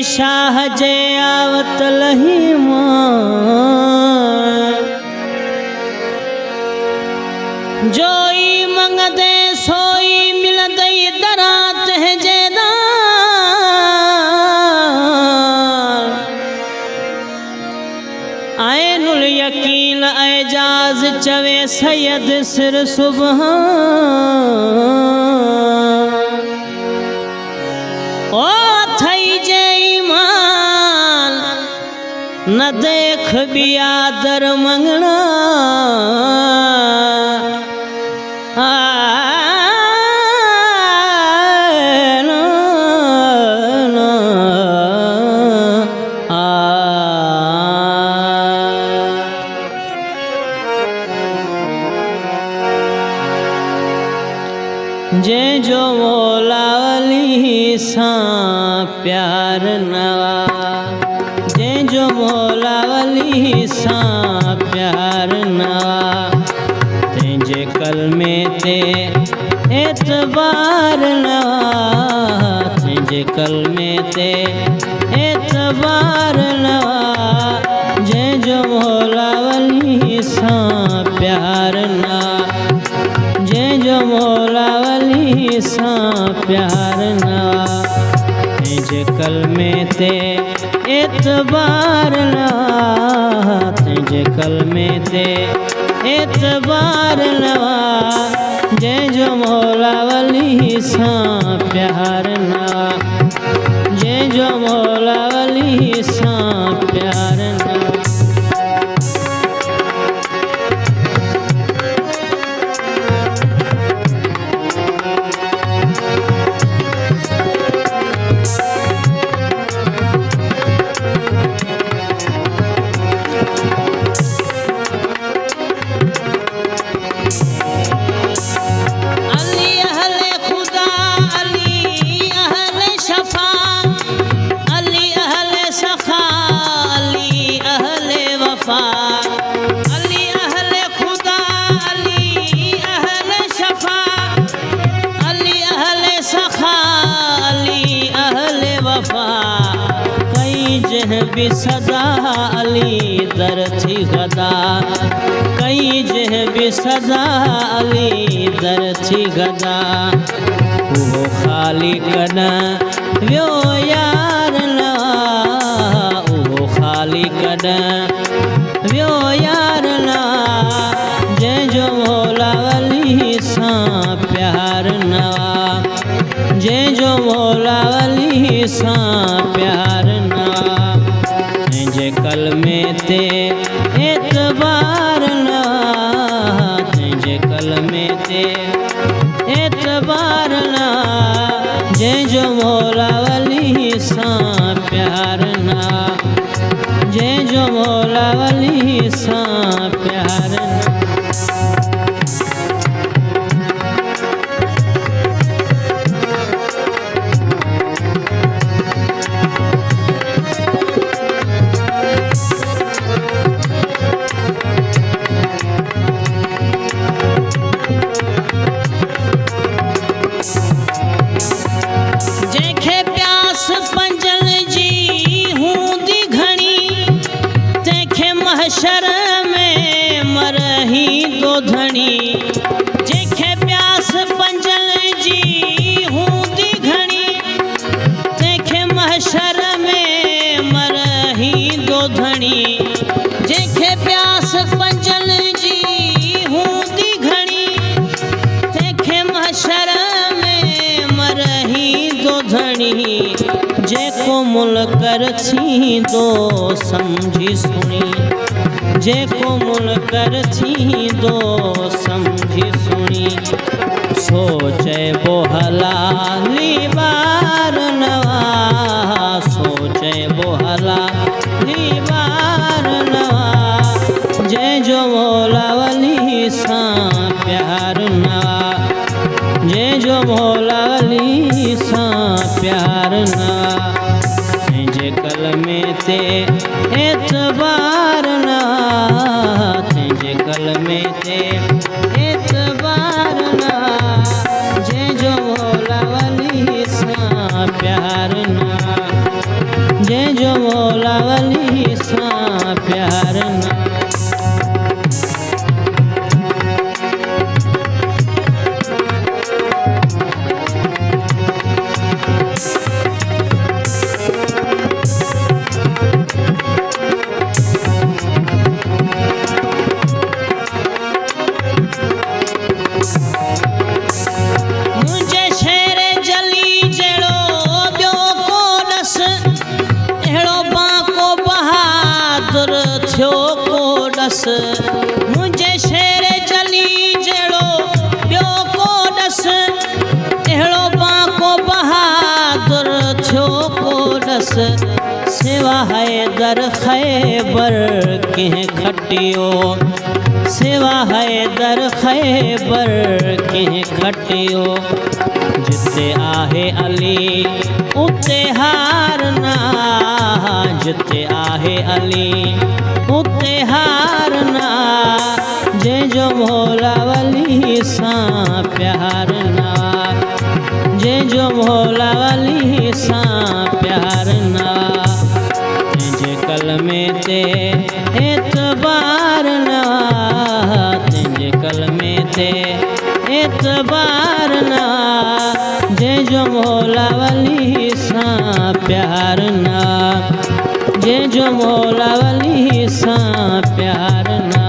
शाह जय आवत लही जोई मंगदे सोई मिलदई दरात है जेदा आयनुल यकीन एजाज चवे सैयद सिर सुबहान ओ थई जे ईमान न देख बियादर मंगना जे जो मौला अली सा प्यार नवा जे जो मौला अली सा प्यार नवा तेजे कलमे ते एतबार नवा तेजे कलमे ते एतबार नवा जे जो मौला अली सा प्यार नवा जे जो मौला अली सा प्यार नवा तेजे कलमे ते एतबार नवा तेजे कलमे ते एतबार नवा जे जो मौला अली सा प्यार नवा जे जो मौला अली सा प्यार नवा भी सदा अली दर थी गदा कई जह भी सदा अली दर थी गदा वो खाली कना व्यो यार ना वो खाली कना व्यो यार ना जे जो मौला अली सा प्यार नवा जे जो मौला अली सा प्यार नवा तेजे कलमे ते एतबार नवा तेजे कलमे ते एतबार नवा जे जो मौला अली वली सां प्यार ना, जंहिंजो मौला वली सां प्यार ना। जंहिंखे प्यास पंजल जी हूंदी घणी, तंहिंखे महशर में मरही दो धणी। जंहिंखे प्यास पंजल जी हूंदी घणी, तंहिंखे महशर में मरही दो धणी। जंहिंखे प्यास पंजल जी हूंदी घणी, तंहिंखे महशर धणी। जेको मुनकर थींदो समझी सुणी, जेको मुनकर थींदो समझी सुणी। सोचबो हलाली बार नवा, सोचबो हलाली बार नवा। जंहिंजो मौला वली सां प्यार नवा, जंहिंजो मौला वली सां प्यार ना। तंहिंजे कलमे ते एतबार ना, तंहिंजे कलमे ते एतबार ना। जंहिंजो मौला वली सां प्यार ना, जंहिंजो मौला वली सां प्यार ना। मुंहिंजे शेर जली जहिड़ो ॿियो को ॾस, अहिड़ो बाको बहादुर थियो को ॾस। सिवाए दर ख़ैबर कंहिं खटियो, सिवाए दर ख़ैबर कंहिं खटियो। जिते आहे अली उते हार ना, जिते आहे अली उते हार ना। जंहिंजो मौला वली सां प्यार ना, जंहिंजो मौला वली सां प्यार ना। तंहिंजे कलमे ते एतबार ना, तंहिंजे कलमे ते एतबार ना। जंहिंजो मौला वली सां प्यार ना, जंहिंजो मौला वली सां प्यार ना।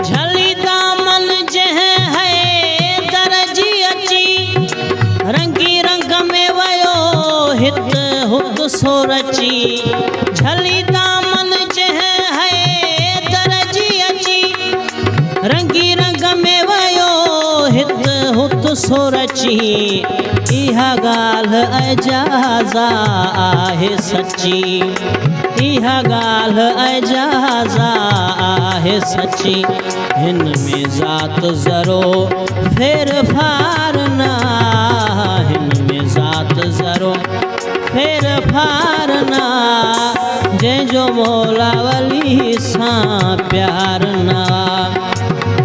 झली दामन जंहिं है दरजी अची, रंगी रंग में वयो हित हुत सो रची। झली दामन जंहिं है दरजी अची, रंगी रंग में वयो हित हुत सो रची। इहा ॻाल्हि एजाज़ा आहे सची, इहा ॻाल्हि एजाज़ा आहे सची। हिन में ज़ात ज़रो फेर फार ना, हिन में ज़ात ज़रो फेर फार ना। जंहिंजो मौला वली सां प्यार ना,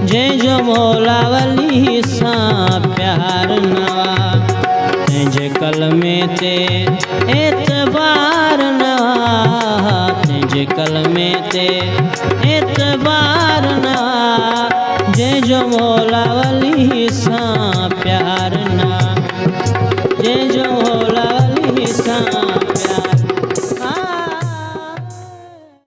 जंहिंजो मौला वली सां प्यार ना। तंहिंजे कलमे ते एतबार ना, तंहिंजे कलमे ते एतबार ना। जंहिंजो मौला वली सां प्यार ना, जंहिंजो